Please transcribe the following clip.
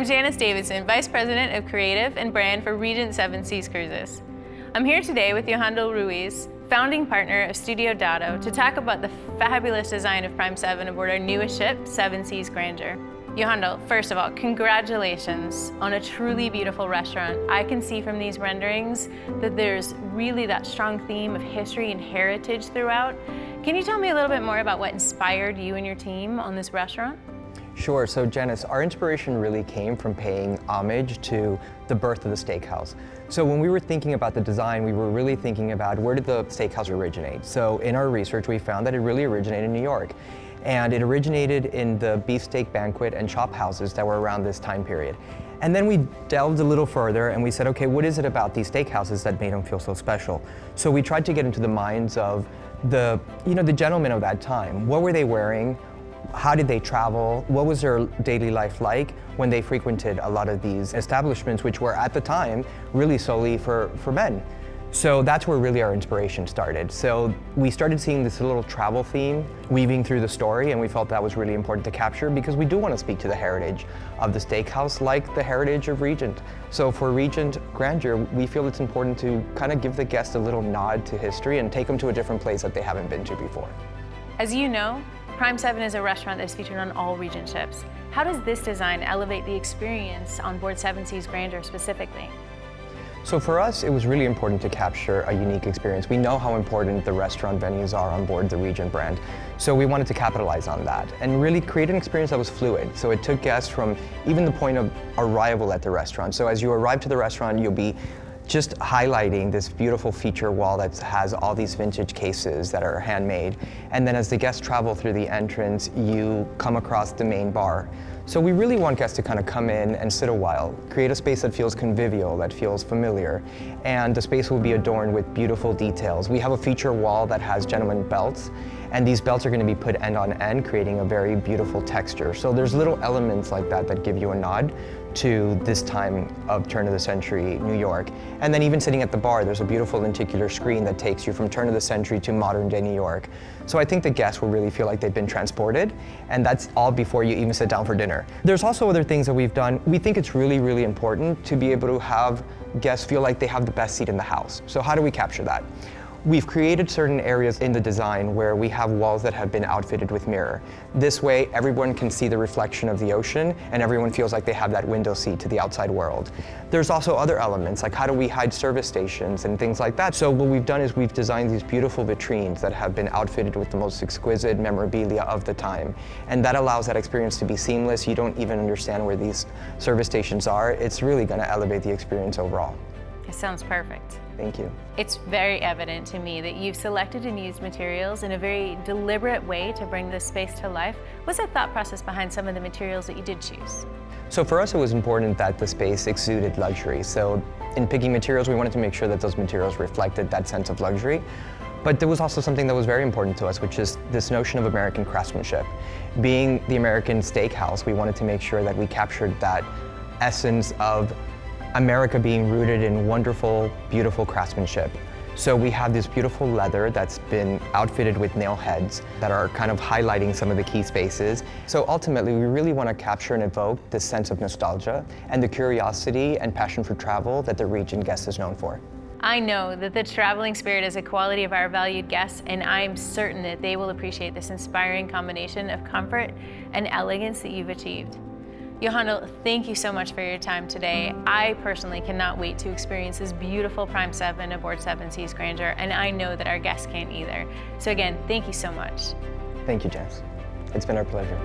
Janice Davidson, Vice President of Creative and Brand for Regent Seven Seas Cruises. I'm here today with Yohandel Ruiz, founding partner of Studio Dado, to talk about the fabulous design of Prime 7 aboard our newest ship, Seven Seas Grandeur. Yohandel, first of all, congratulations on a truly beautiful restaurant. I can see from these renderings that there's really that strong theme of history and heritage throughout. Can you tell me a little bit more about what inspired you and your team on this restaurant? Sure. So Janice, our inspiration really came from paying homage to the birth of the steakhouse. So when we were thinking about the design, we were really thinking about where did the steakhouse originate. So in our research, we found that it really originated in New York. And it originated in the beefsteak banquet and chop houses that were around this time period. And then we delved a little further and we said, okay, what is it about these steakhouses that made them feel so special? So we tried to get into the minds of the gentlemen of that time. What were they wearing? How did they travel? What was their daily life like when they frequented a lot of these establishments, which were at the time really solely for men? So that's where really our inspiration started. So we started seeing this little travel theme weaving through the story, and we felt that was really important to capture because we do want to speak to the heritage of the steakhouse like the heritage of Regent. So for Regent Grandeur, we feel it's important to kind of give the guest a little nod to history and take them to a different place that they haven't been to before. As you know, Prime 7 is a restaurant that's featured on all Regent ships. How does this design elevate the experience on board Seven Seas Grandeur specifically? So for us, it was really important to capture a unique experience. We know how important the restaurant venues are on board the Regent brand. So we wanted to capitalize on that and really create an experience that was fluid. So it took guests from even the point of arrival at the restaurant. So as you arrive to the restaurant, you'll be just highlighting this beautiful feature wall that has all these vintage cases that are handmade. And then as the guests travel through the entrance, you come across the main bar. So we really want guests to kind of come in and sit a while, create a space that feels convivial, that feels familiar, and the space will be adorned with beautiful details. We have a feature wall that has gentleman belts, and these belts are going to be put end on end, creating a very beautiful texture. So there's little elements like that that give you a nod to this time of turn of the century New York. And then even sitting at the bar, there's a beautiful lenticular screen that takes you from turn of the century to modern day New York. So I think the guests will really feel like they've been transported, and that's all before you even sit down for dinner. There's also other things that we've done. We think it's really, really important to be able to have guests feel like they have the best seat in the house. So how do we capture that? We've created certain areas in the design where we have walls that have been outfitted with mirror. This way, everyone can see the reflection of the ocean and everyone feels like they have that window seat to the outside world. There's also other elements, like how do we hide service stations and things like that. So what we've done is we've designed these beautiful vitrines that have been outfitted with the most exquisite memorabilia of the time. And that allows that experience to be seamless. You don't even understand where these service stations are. It's really gonna elevate the experience overall. It sounds perfect. Thank you. It's very evident to me that you've selected and used materials in a very deliberate way to bring this space to life. What's the thought process behind some of the materials that you did choose? So for us, it was important that the space exuded luxury. So in picking materials, we wanted to make sure that those materials reflected that sense of luxury. But there was also something that was very important to us, which is this notion of American craftsmanship. Being the American steakhouse, we wanted to make sure that we captured that essence of America being rooted in wonderful, beautiful craftsmanship. So we have this beautiful leather that's been outfitted with nail heads that are kind of highlighting some of the key spaces. So ultimately, we really want to capture and evoke this sense of nostalgia and the curiosity and passion for travel that the Regent guest is known for. I know that the traveling spirit is a quality of our valued guests, and I'm certain that they will appreciate this inspiring combination of comfort and elegance that you've achieved. Yohandel, thank you so much for your time today. I personally cannot wait to experience this beautiful Prime 7 aboard Seven Seas Grandeur, and I know that our guests can't either. So again, thank you so much. Thank you, Jess. It's been our pleasure.